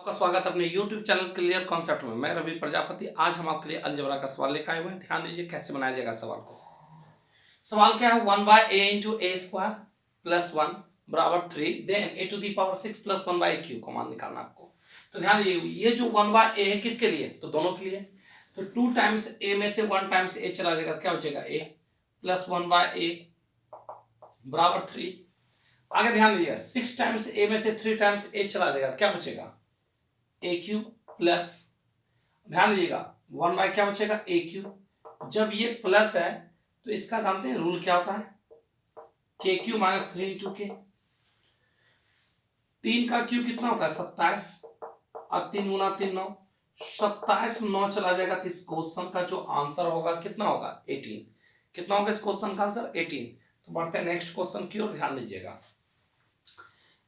आपका स्वागत है अपने YouTube चैनल क्लियर कॉन्सेप्ट में। मैं रवि प्रजापति। आज हम आपके लिए अलजेब्रा का सवाल लेकर आए हुए हैं। ध्यान दीजिए कैसे बनाया जाएगा सवाल को। सवाल क्या है, 1/a इंटू ए स्क्वायर प्लस 1 बराबर 3, then a to the power 6 plus 1/q को मान निकालना आपको। तो ध्यान दीजिए, ये जो 1/a है किसके लिए, तो दोनों के लिए। तो 2 टाइम्स a में से 1 टाइम्स a चला जाएगा, क्या बचेगा a प्लस 1/a बराबर 3। आगे ध्यान दीजिए, 6 टाइम्स a में से 3 टाइम्स a चला जाएगा, क्या बचेगा ए क्यू प्लस, ध्यान दीजिएगा 1 बाय क्या बचेगा ए क्यू। जब ये प्लस है तो इसका जानते हैं रूल क्या होता है, के क्यू माइनस 3 इंटू के। 3 का क्यू कितना होता है 27 और 3 गुना 3 9, 27 में 9 चला जाएगा तो इस क्वेश्चन का जो आंसर होगा कितना होगा 18। कितना होगा इस क्वेश्चन का आंसर 18। तो बढ़ते हैं नेक्स्ट क्वेश्चन की ओर, ध्यान दीजिएगा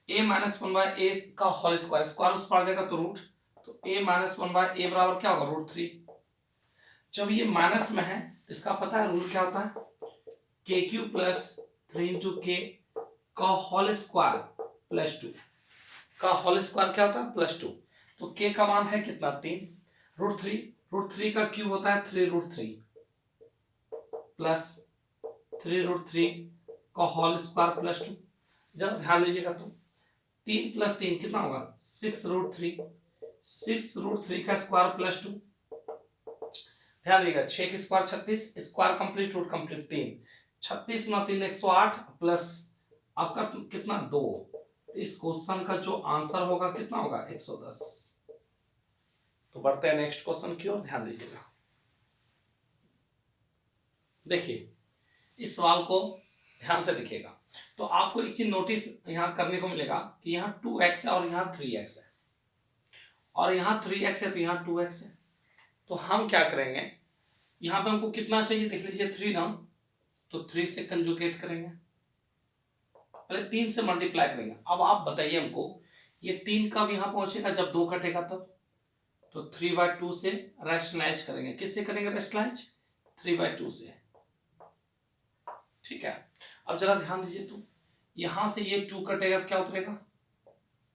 a माइनस 1/a का होल स्क्वायर, स्क्वायर उस पर आ जाएगा तो रूट, तो a माइनस 1/a बराबर क्या होगा √3। जब ये माइनस में है तो इसका पता है रूल क्या होता है, के क्यू प्लस 3 इंटू के का होल स्क्वायर प्लस 2 का होल स्क्वायर क्या होता है +2। तो के का मान है कितना 3, √3 का क्यूब होता है 3√3 प्लस 3√3 का होल स्क्वायर +2। जरा ध्यान दीजिएगा, तो 3 प्लस 3 कितना होगा 6√3, 6√3 का स्क्वायर +2। ध्यान दीजिएगा 6 के square 36, square complete root complete 3, 36 गुना 3 108 प्लस आपका कितना 2। तो इस क्वेश्चन का जो आंसर होगा कितना होगा 110। तो बढ़ते हैं नेक्स्ट क्वेश्चन की ओर, ध्यान दीजिएगा। देखिए इस सवाल को ध्यान से देखिएगा, तो आपको एक चीज नोटिस यहां करने को मिलेगा कि यहाँ 2x है और यहाँ 3x है, और यहाँ 3x है तो यहाँ 2x है। तो हम क्या करेंगे, यहाँ पे हमको कितना चाहिए देख लीजिए 3 ना, तो 3 से कंजुगेट करेंगे, पहले 3 से मल्टीप्लाई करेंगे। अब आप बताइए हमको, ये 3 कब यहाँ पहुंचेगा जब 2 कटेगा तब, तो 3/2 से रैशनलाइज करेंगे। किससे करेंगे रैशनलाइज 3/2 से, ठीक है। अब जरा ध्यान दीजिए, तो यहां से ये 2 कटेगा तो क्या उतरेगा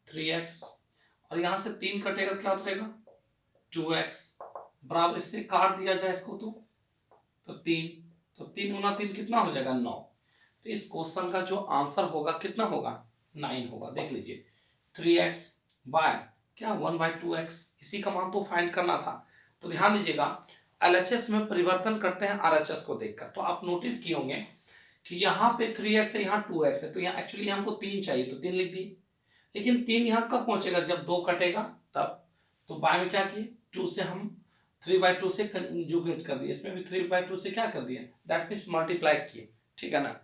3x, और यहां से 3 कटेगा तो क्या उतरेगा 2x, बराबर इससे काट दिया जाए इसको तो 3, तो 3 गुना 3 कितना हो जाएगा 9। तो इस क्वेश्चन का जो आंसर होगा कितना होगा 9 होगा। देख लीजिए 3x बाय क्या 1/2x, इसी का मान तो फाइंड करना था। तो ध्यान दीजिएगा एलएचएस में परिवर्तन करते हैं आरएचएस को देखकर, तो आप नोटिस किए होंगे कि यहाँ पे 3x है यहाँ 2x है, तो यहाँ एक्चुअली हमको 3 चाहिए तो 3 लिख दिए, लेकिन 3 यहाँ कब पहुंचेगा जब 2 कटेगा तब। तो बाय में क्या किए 2 से हम 3/2 से कंजुगेट कर दिए, इसमें भी 3/2 से क्या कर दिए दैट मीन्स मल्टीप्लाई किए, ठीक है ना।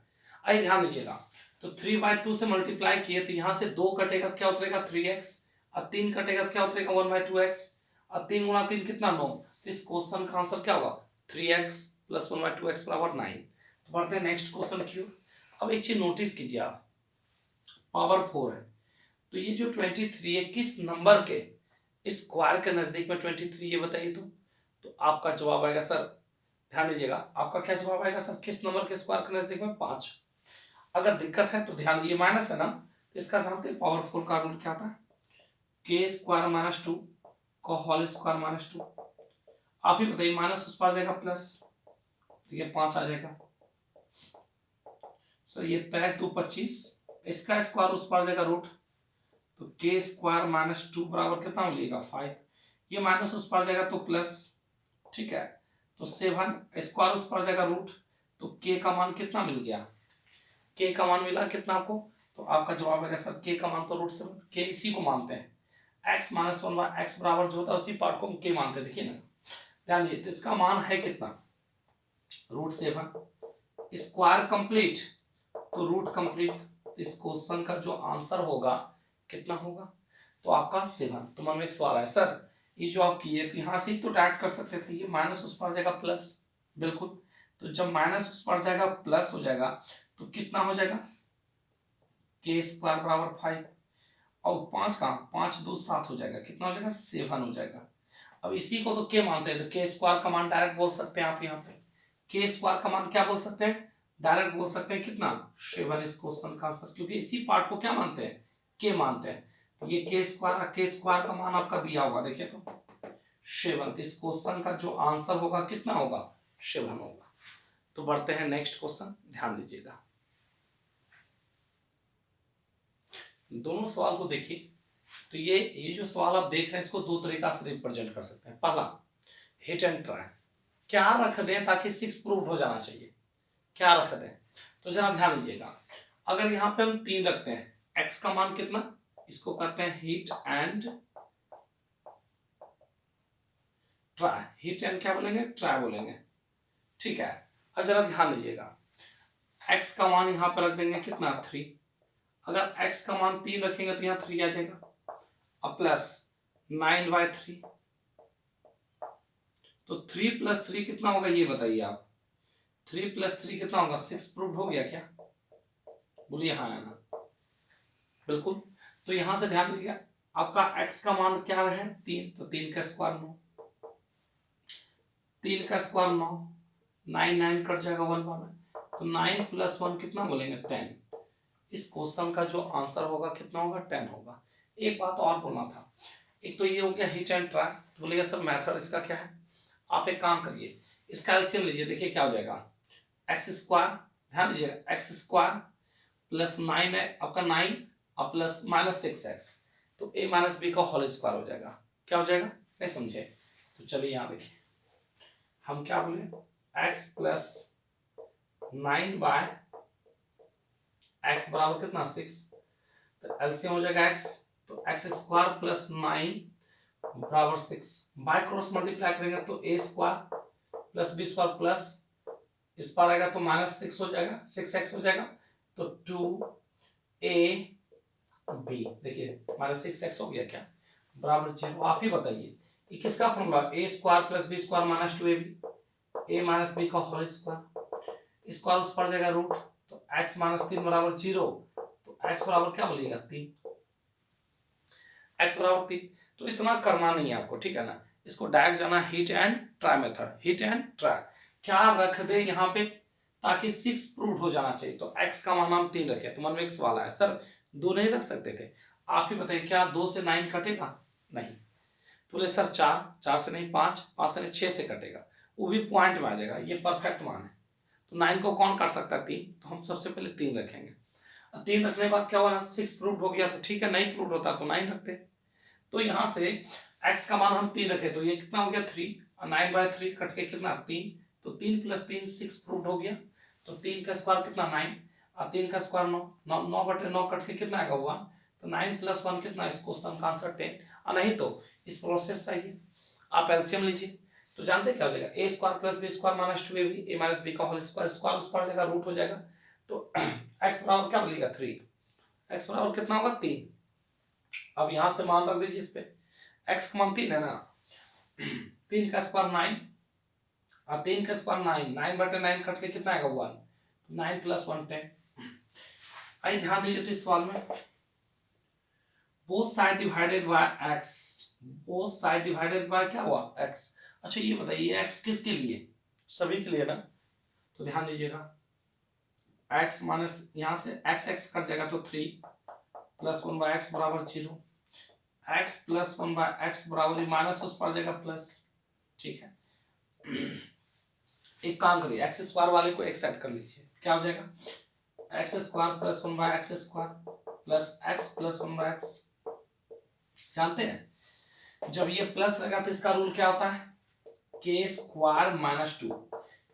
आइए ध्यान दीजिएगा, तो 3/2 से मल्टीप्लाई किए तो यहाँ से 2 कटेगा तो क्या उतरेगा 3x, और 3 कटेगा तो क्या उतरेगा 1/2x, और 3 गुना 3 कितना 9। तो इस क्वेश्चन का आंसर क्या होगा 3x प्लस 1/2x बराबर 9। तो बढ़ते हैं नेक्स्ट क्वेश्चन की ओर। अब एक चीज नोटिस कीजिए आप, पावर 4 है, तो ये जो 23 है किस नंबर के स्क्वायर के नजदीक में 23, ये बताइए। तो आपका जवाब आएगा सर, ध्यान दीजिएगा आपका क्या जवाब आएगा सर, किस नंबर के स्क्वायर के नजदीक में 5। अगर दिक्कत है तो ध्यान, ये माइनस है ना, तो इसका जानते हैं पावर 4 का रूल क्या था, के स्क्वायर माइनस 2 का होल स्क्वायर माइनस 2। आप ही बताइए, माइनस उस पर आ जाएगा प्लस, तो ये 5 आ जाएगा सर, ये 23 2 25, इसका स्क्वायर उस पर आ जाएगा रूट, तो के स्क्वायर माइनस 2 बराबर कितना मिलेगा 5, ये माइनस उस पर आ जाएगा तो प्लस, ठीक है। तो 7 स्क्वायर उस पर आ जाएगा रूट, तो के का मान कितना मिल गया, के का मान मिला कितना आपको, तो आपका जवाब आएगा सर के का मान तो √7, के इसी को मानते हैं, x माइनस 1/x बराबर जो होता है उसी पार्ट को हम के मानते हैं। देखिए ना ध्यान दीजिए, तो इसका मान है कितना √7, स्क्वायर कंप्लीट तो रूट कंप्लीट। तो इस क्वेश्चन का जो आंसर होगा कितना होगा, तो आपका 7। तो मन में एक सवाल है सर, ये जो आप किए तो यहाँ से ही तो डायरेक्ट कर सकते थे, ये माइनस उस पर जाएगा प्लस, बिल्कुल। तो जब माइनस उस पर जाएगा प्लस हो जाएगा तो कितना हो जाएगा के स्क्वायर बराबर 5, और 5 का 5 2 7 हो जाएगा, कितना हो जाएगा 7 हो जाएगा। अब इसी को तो के मानते हैं, तो के स्क्वायर का मान डायरेक्ट बोल सकते हैं आप, यहाँ पे के स्क्वायर का मान क्या बोल सकते हैं डायरेक्ट बोल सकते हैं कितना 7 इस क्वेश्चन का आंसर, क्योंकि इसी पार्ट को क्या मानते हैं के मानते हैं। तो ये के स्क्वायर का मान आपका दिया होगा, देखिए तो 7। तो इस क्वेश्चन का जो आंसर होगा कितना होगा, 7 होगा। तो बढ़ते हैं नेक्स्ट क्वेश्चन, ध्यान दीजिएगा। दोनों सवाल को देखिए। तो ये जो सवाल आप देख रहे हैं इसको दो तरीका से रिप्रेजेंट कर सकते हैं। पहला, हिट एंड ट्राई, क्या रख दें ताकि 6 प्रूव हो जाना चाहिए, क्या रख दें। तो जरा ध्यान दीजिएगा, अगर यहाँ पे हम 3 रखते हैं, x का मान कितना, इसको कहते हैं hit and try. Hit and क्या बोलेंगे, ट्राई बोलेंगे, ठीक है। अब जरा ध्यान दीजिएगा, x का मान यहाँ पर रख देंगे कितना, 3। अगर x का मान 3 रखेंगे तो यहाँ 3 आ जाएगा, अब प्लस 9/3। तो 3 + 3 कितना होगा ये बताइए आप, 3 + 3 कितना होगा, 6 प्रूव हो गया क्या, बोलिए हाँ है ना, बिल्कुल। तो यहां से ध्यान दीजिएगा, आपका x का मान क्या है, 3, तो 3 का स्क्वायर 9, 3 का स्क्वायर 9, 9 9 कट जाएगा 1 1, तो 9 + 1 कितना बोलेंगे, 10। इस क्वेश्चन का जो आंसर होगा कितना होगा, 10 होगा। एक बात और बोलना था, एक तो ये हो गया हिट एंड ट्राई। तो बोलेगा सर मेथड इसका क्या है, आप एक काम करिए, इसका एलसीएम लीजिए, देखिए क्या हो जाएगा, x², ध्यान दीजिएगा, x² + 9 है आपका 9 और प्लस -6x, तो a - b का होल स्क्वायर हो जाएगा। क्या हो जाएगा, नहीं समझे, तो चलिए यहाँ देखिए, हम क्या बोले, x + 9 x बराबर कितना, 6। तो एलसीएम हो जाएगा x, तो x² + 9 बराबर 6। बाय क्रॉस मल्टीप्लाई करेंगे तो a² + b² प्लस इस पर आएगा तो -6 हो जाएगा, 6x हो जाएगा, तो 2ab, देखिए -6x हो गया क्या, बराबर 0। आप ही बताइए ये किसका formula, a² + b² -2ab, a - b का होल स्क्वायर, स्क्वायर उस पर जाएगा रूट, तो x - 3 बराबर 0, तो x बराबर क्या बोलिएगा, 3, x बराबर 3। तो इतना करना नहीं है आपको, ठीक है ना, इसको डायरेक्ट जाना hit and try method, hit and try, क्या रख दे यहाँ पे ताकि 6 प्रूव हो जाना चाहिए। तो x का मान हम 3 रखे, तो मन में एक सवाल आया, सर 2 नहीं रख सकते थे, आप ही बताइए क्या 2 से 9 कटेगा, नहीं, तो बोले सर 4 से नहीं, 5 से नहीं, 6 से कटेगा, वो भी पॉइंट में आ जाएगा, ये परफेक्ट मान है। तो 9 को कौन काट सकता है, 3, तो हम सबसे पहले 3 रखेंगे। 3 रखने के बाद क्या हुआ, 6 प्रूव हो गया, तो ठीक है, नहीं प्रूव होता तो 9 रखते। तो यहाँ से x का मान हम 3 रखे, तो ये कितना हो गया, 3, और 9/3 कट के कितना, 3, तो 3 + 3 6 प्रूव हो गया, तो 3 का स्क्वायर कितना, 9, और 3 का स्क्वायर 9, 9/9 कट के कितना आएगा, 1, तो 9 + 1 कितना, इस क्वेश्चन का आंसर 10। और नहीं तो इस प्रोसेस चाहिए, आप एलसीएम लीजिए, तो जानते क्या हो जाएगा, a² + b² -2ab, a - b का होल स्क्वायर, स्क्वायर उस पर जाएगा रूट हो जाएगा, तो x बराबर क्या बोलिएगा, 3, x बराबर कितना होगा, 3। अब यहां से मान रख दीजिए इस पे, x का मान 3 है ना, 3 का स्क्वायर 9, और 3 का स्क्वायर 9, 9/9 कट के कितना आएगा, 1, 9 + 1 10। आइए ध्यान दीजिए, तो इस सवाल में both side divided by x, both side divided by क्या हुआ, x। अच्छा ये बताइए x किसके लिए, सभी के लिए ना, तो ध्यान दीजिएगा, x माइनस यहां से x कट जाएगा, तो 3 + 1/x बराबर 0, x + 1/x बराबर माइनस उस पर जाएगा प्लस, ठीक है। एक काम करिए, x² वाले को एक साइड कर लीजिए, क्या हो जाएगा, x² + 1/x² plus x + 1/x। जानते हैं जब ये प्लस लगा तो इसका रूल क्या होता है, k² - 2,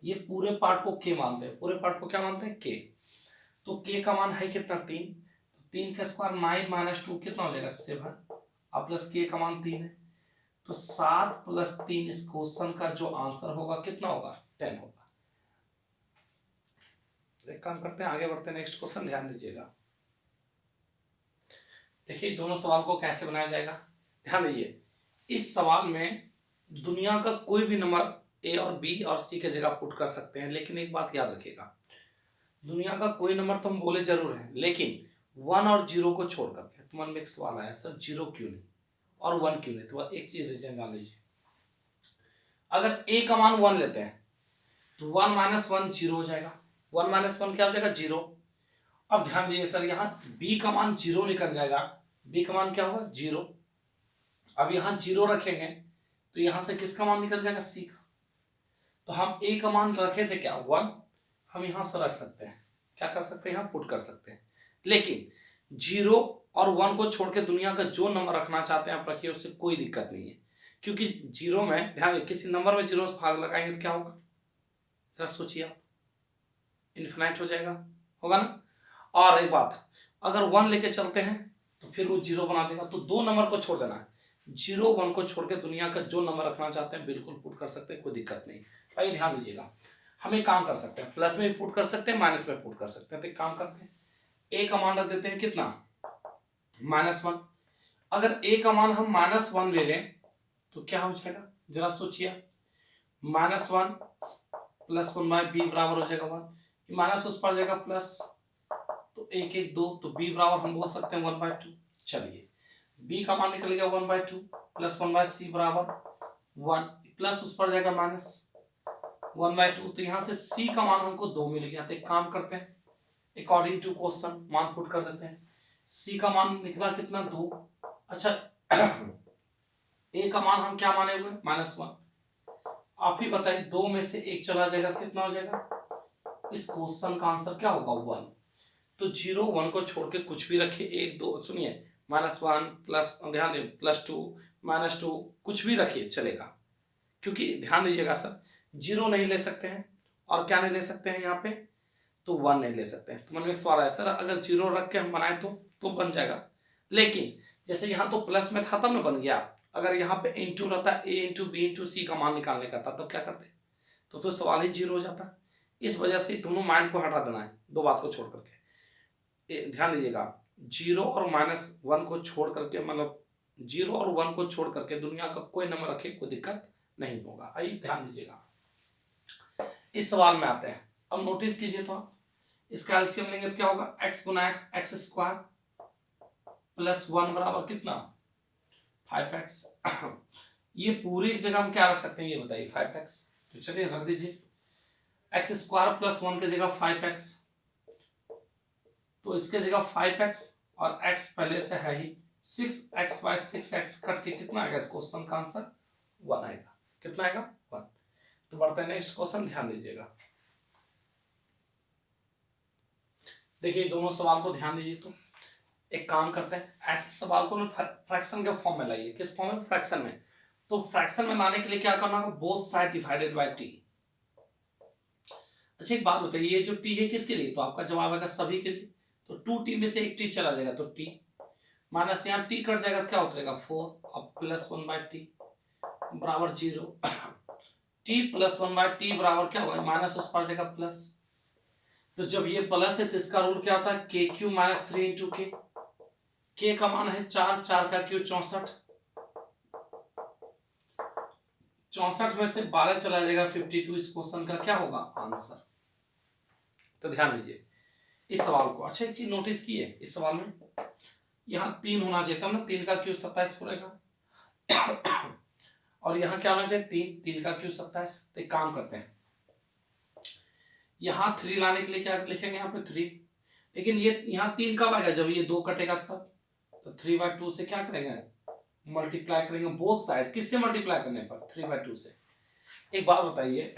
ये पूरे पार्ट को k मानते हैं, पूरे पार्ट को क्या मानते हैं, k। तो k का मान है कितना, 3, तो 3 का स्क्वायर 9 - 2 कितना हो जाएगा, 7, और प्लस k का मान 3 है, तो 7 + 3 इस क्वेश्चन का जो आंसर होगा कितना होगा, 10 होगा। एक काम करते हैं, आगे बढ़ते हैं, नेक्स्ट क्वेश्चन ध्यान दीजिएगा। देखिए दोनों सवाल को कैसे बनाया जाएगा, ध्यान दीजिए। इस सवाल में दुनिया का कोई भी नंबर a और b और c के जगह पुट कर सकते हैं, लेकिन एक बात याद रखिएगा, दुनिया का कोई नंबर तो हम बोले जरूर है, लेकिन 1 और 0 को छोड़ करके। तो मन में एक सवाल आया, सर 0 क्यों नहीं और 1 क्यों नहीं, तो एक चीज रीजन जान लीजिए। अगर a का मान 1 लेते हैं तो 1 - 1 0 हो जाएगा, 1 - 1 क्या हो जाएगा, 0। अब ध्यान दीजिए सर, यहाँ b का मान 0 निकल जाएगा, बी का मान क्या होगा 0। अब यहाँ 0 रखेंगे तो यहाँ से किसका मान निकल जाएगा सी का। तो हम ए का मान रखे थे क्या 1, हम यहाँ से रख सकते हैं, क्या कर सकते हैं यहाँ पुट कर सकते हैं। लेकिन 0 और 1 को छोड़ के दुनिया का जो नंबर रखना चाहते हैं आप रखिए, उससे कोई दिक्कत नहीं है। क्योंकि 0 में ध्यान, किसी नंबर में 0 से भाग लगाएंगे तो क्या होगा, जरा सोचिए आप, इन्फिनाइट हो जाएगा, होगा ना। और एक बात, अगर 1 लेके चलते हैं तो फिर वो 0 बना देगा। तो दो नंबर को छोड़ देना है, 0 1 को छोड़ के दुनिया का जो नंबर रखना चाहते हैं बिल्कुल पुट कर सकते हैं, कोई दिक्कत नहीं। भाई ध्यान दीजिएगा, हम एक काम कर सकते हैं, प्लस में भी पुट कर सकते हैं, माइनस में पुट कर सकते हैं। तो एक काम करते हैं, ए का मान रख देते हैं कितना -1। अगर ए का मान हम -1 ले लें तो क्या हो जाएगा, जरा सोचिए। -1 + 1 बी बराबर हो जाएगा 1, माइनस उस पर जाएगा प्लस, तो 1 1 2, तो बी बराबर हम बोल सकते हैं 1/2। चलिए बी का मान निकल गया 1/2 + 1/c बराबर 1, प्लस उस पर जाएगा -1/2। तो यहाँ से c का मान हमको 2 मिल गया। तो एक काम करते हैं, अकॉर्डिंग टू क्वेश्चन मान पुट कर देते हैं। c का मान निकला कितना 2। अच्छा a का मान हम क्या माने हुए -1। आप ही बताइए 2 में से 1 चला जाएगा तो कितना हो जाएगा, इस क्वेश्चन का आंसर क्या होगा 1। तो 0 1 को छोड़ के कुछ भी रखिए, 1 2 सुनिए -1 प्लस ध्यान दें +2 -2 कुछ भी रखिए चलेगा। क्योंकि ध्यान दीजिएगा सर, 0 नहीं ले सकते हैं और क्या नहीं ले सकते हैं यहाँ पे, तो 1 नहीं ले सकते हैं। तो मन में एक सवाल है सर, अगर 0 रख के हम बनाए तो बन जाएगा। लेकिन जैसे यहाँ तो प्लस में था तब ना बन गया, अगर यहाँ पे इंटू रहता a इंटू बी इंटू सी का मान निकालने का था तब क्या करते, तो सवाल ही 0 हो जाता। इस वजह से दोनों माइंड को हटा देना है, दो बात को छोड़ करके। ध्यान दीजिएगा 0 और -1 को छोड़ करके, मतलब 0 और 1 को छोड़ करके दुनिया का कोई नंबर रखे कोई दिक्कत नहीं होगा। आइए ध्यान दीजिएगा, इस सवाल में आते हैं। अब नोटिस कीजिए तो इसका एलसीएम लेंगे तो क्या होगा, x गुना x x² + 1 बराबर कितना 5x। ये पूरी जगह हम क्या रख सकते हैं ये बताइए 5x। तो चलिए रख दीजिए, x² + 1 की जगह 5x, तो इसके जगह 5x और x पहले से है ही 6x/6x कट के कितना आएगा, इस क्वेश्चन का आंसर 1 आएगा। कितना आएगा 1। तो बढ़ते हैं नेक्स्ट क्वेश्चन, ध्यान दीजिएगा। देखिए दोनों सवाल को ध्यान दीजिए। तो एक काम करते हैं, ऐसे सवाल को फ्रैक्शन के फॉर्म में लाइए। किस फॉर्म में, फ्रैक्शन में। तो फ्रैक्शन में लाने के लिए क्या करना होगा, both side divided by t। अच्छा एक बात बताइए, ये जो t है किसके लिए, तो आपका जवाब आएगा सभी के लिए। तो 2t में से एक t चला जाएगा तो t, माइनस यहाँ t कट जाएगा क्या उतरेगा 4, अब +1/t बराबर 0। t + 1/t बराबर क्या होगा, माइनस उस पर जाएगा प्लस। तो जब ये प्लस है तो इसका रूल क्या होता है, KQ - 3 × k। k का मान है 4, 4 का क्यू 64, 64 में से 12 चला जाएगा 52। इस क्वेश्चन का क्या होगा आंसर। तो ध्यान दीजिए इस सवाल को, अच्छा एक चीज नोटिस की है, इस सवाल में यहाँ 3 होना चाहिए था ना, 3 का क्यू 27 पड़ेगा और यहाँ क्या होना चाहिए 3, 3 का क्यू 27। तो एक काम करते हैं, यहाँ 3 लाने के लिए क्या लिखेंगे यहाँ पे 3, लेकिन ये यहाँ 3 कब आएगा, जब ये 2 कटेगा तब। तो 3/2 से क्या करेंगे, मल्टीप्लाई करेंगे बोथ साइड। किससे मल्टीप्लाई करने पर, 3/2 से। एक बात बताइए,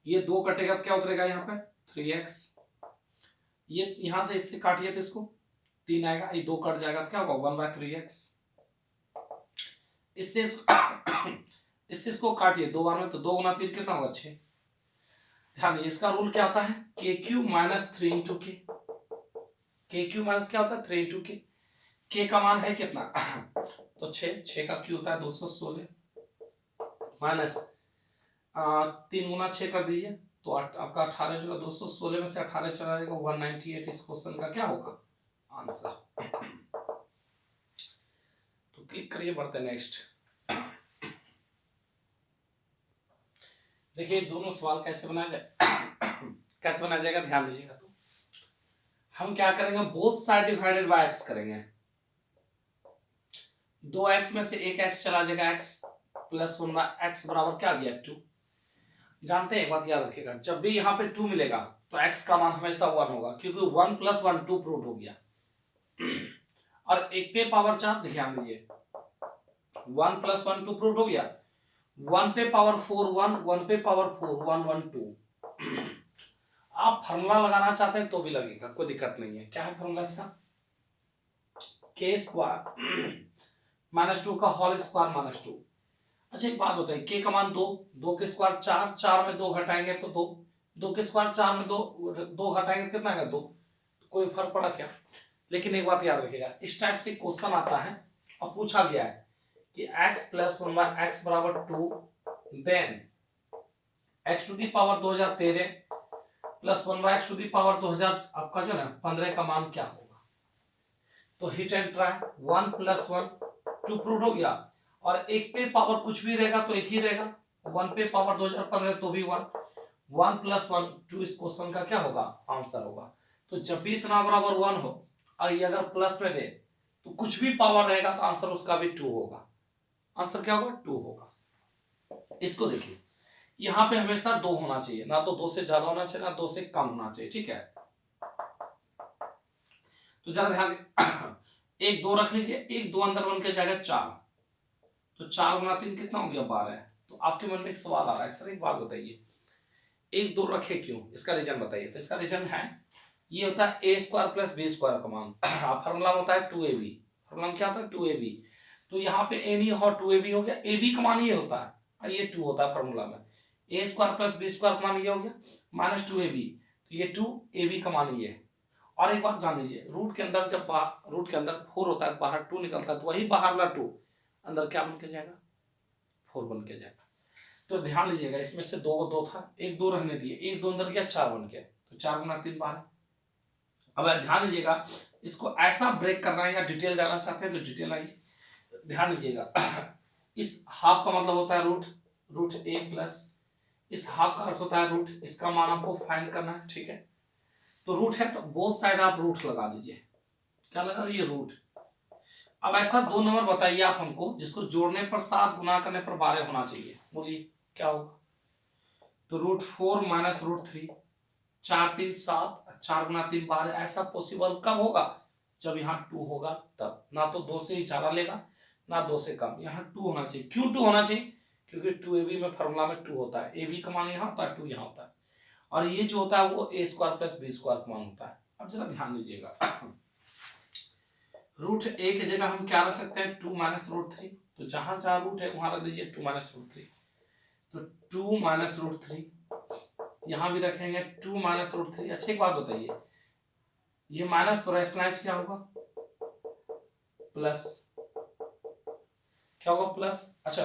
ये 2 कटेगा तो क्या उतरेगा यहाँ पे 3x, ये यहाँ से इससे काटिए तो इसको 3 आएगा, ये 2 कट जाएगा तो क्या होगा 1/3x। इससे इसको काटिए 2 बार में, तो 2 गुना 3 कितना होगा 6। ध्यान दीजिए इसका रूल क्या होता है, KQ - 3 × k। KQ माइनस क्या होता है 3 × k। k का मान है कितना तो 6, 6 का q होता है 216 माइनस 3 गुना 6 कर दीजिए तो आपका 18 जो 216 में से 18 चला जाएगा 198। इस क्वेश्चन का क्या होगा आंसर। तो क्लिक करिए, बढ़ते नेक्स्ट। देखिए दोनों सवाल कैसे बनाया जाए कैसे बनाया जाएगा, ध्यान दीजिएगा। तो हम क्या करेंगे, both side divided by x करेंगे। 2x में से एक x चला जाएगा, x + 1/x बराबर क्या आ गया 2। जानते हैं एक बात याद रखिएगा, जब भी यहाँ पे 2 मिलेगा तो x का मान हमेशा 1 होगा, क्योंकि 1 + 1 2 प्रूव हो गया। और एक पे पावर 4, ध्यान दीजिए 1 + 1 2 प्रूव हो गया, 1 पे पावर 4 1, 1 पे पावर 4 1 1 2। आप फॉर्मूला लगाना चाहते हैं तो भी लगेगा, कोई दिक्कत नहीं है। क्या है फॉर्मूला इसका? k स्क्वायर -2 का होल स्क्वायर -2। अच्छा एक बात बताइए, k का मान 2, 2 के स्क्वायर 4, 4 में 2 घटाएंगे तो 2, 2 के स्क्वायर 4 में 2 घटाएंगे कितना आएगा 2, कोई फर्क पड़ा क्या? लेकिन एक बात याद रखिएगा, इस टाइप से क्वेश्चन आता है और पूछा गया है कि x + 1/x = 2, then x to the power 2013 + 1/x to the power 2000 आपका जो है 15 का मान क्या होगा? तो हिट एंड ट्राई, 1 + 1 2 प्रूव हो गया, और एक पे पावर कुछ भी रहेगा तो एक ही रहेगा, 1 पे पावर 2015 तो भी 1, 1 + 1 2 इस क्वेश्चन का क्या होगा? आंसर होगा। तो जब भी इतना बराबर 1 हो और ये अगर प्लस में दे तो कुछ भी पावर रहेगा तो आंसर उसका भी 2 होगा। आंसर क्या होगा? 2 होगा। इसको देखिए, यहाँ पे हमेशा 2 होना चाहिए, ना तो 2 से ज्यादा होना चाहिए ना 2 से कम होना चाहिए, ठीक है? तो जरा ध्यान 1 2 रख लीजिए, 1 2 अंदर बन के जाएगा 4, तो 4 गुना 3 कितना हो गया? 12। तो आपके मन में एक सवाल आ रहा है, सर एक बात बताइए, 1 2 रखे क्यों? इसका रीजन बताइए। तो इसका रीजन है, ये होता है a² + b² का मान। फॉर्मूला होता है 2ab। फॉर्मूला क्या होता है? 2ab। तो यहाँ पे a नहीं हो 2ab हो गया, ab का मान ये होता है और ये 2 होता है फॉर्मूला में। a² + b² का मान ये हो गया -2ab, तो ये 2 ab का मान ये। और एक बात जान लीजिए, रूट के अंदर जब रूट के अंदर 4 होता है, बाहर 2 निकलता है, तो वही बाहर वाला 2 अंदर क्या बन के जाएगा? 4 बन के जाएगा। तो ध्यान लीजिएगा, इसमें से 2 2 था, 1 2 रहने दिए, 1 2 अंदर गया 4 बन गया, तो 4 गुना 3 12। अब ध्यान दीजिएगा, इसको ऐसा ब्रेक करना है या डिटेल जाना चाहते हैं तो डिटेल आइए, ध्यान दीजिएगा। इस हाफ का मतलब होता है रूट a प्लस, इस हाफ का अर्थ होता है रूट, इसका मान आपको फाइंड करना है, ठीक है? तो रूट है तो बोथ साइड आप रूट लगा दीजिए। क्या लगा? ये रूट। अब ऐसा 2 नंबर बताइए आप हमको जिसको जोड़ने पर 7, गुना करने पर 12 होना चाहिए, बोलिए क्या होगा? तो √4 - √3, 4 3 7, 4 गुना 3 12। ऐसा पॉसिबल कब होगा? जब यहाँ 2 होगा तब। ना तो 2 से ज्यादा लेगा ना 2 से कम, यहाँ 2 होना चाहिए। क्यों 2 होना चाहिए? क्योंकि 2ab में फॉर्मूला में 2 होता है, ab का मान यहाँ होता है, 2 यहाँ होता है, और ये जो होता है वो a² + b² का मान होता है। अब जरा ध्यान दीजिएगा, रूट a की जगह हम क्या रख सकते हैं? 2 - √3। तो जहां जहां रूट है वहां रख दीजिए 2 - √3। तो 2 - √3, यहां भी रखेंगे 2 - √3। अच्छी बात बताइए, ये माइनस तो रैशनलाइज क्या होगा? प्लस। क्या होगा? प्लस। अच्छा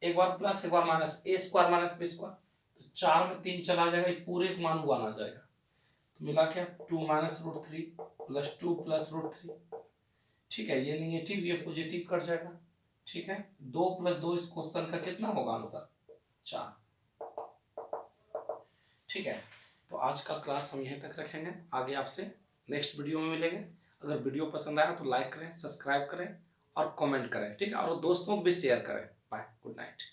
एक बार प्लस एक बार माइनस, a² - b²। तो 4 में 3 चला जाएगा, पूरे एक मान 1 आ जाएगा, तो मिला क्या? 2 - √3 + 2 + √3, ठीक है? ये नेगेटिव ये पॉजिटिव कट जाएगा, ठीक है? 2 + 2 इस क्वेश्चन का कितना होगा आंसर? 4, ठीक है? तो आज का क्लास हम यहीं तक रखेंगे, आगे आपसे नेक्स्ट वीडियो में मिलेंगे। अगर वीडियो पसंद आया तो लाइक करें, सब्सक्राइब करें और कमेंट करें, ठीक है? और दोस्तों को भी शेयर करें। Bye, good night.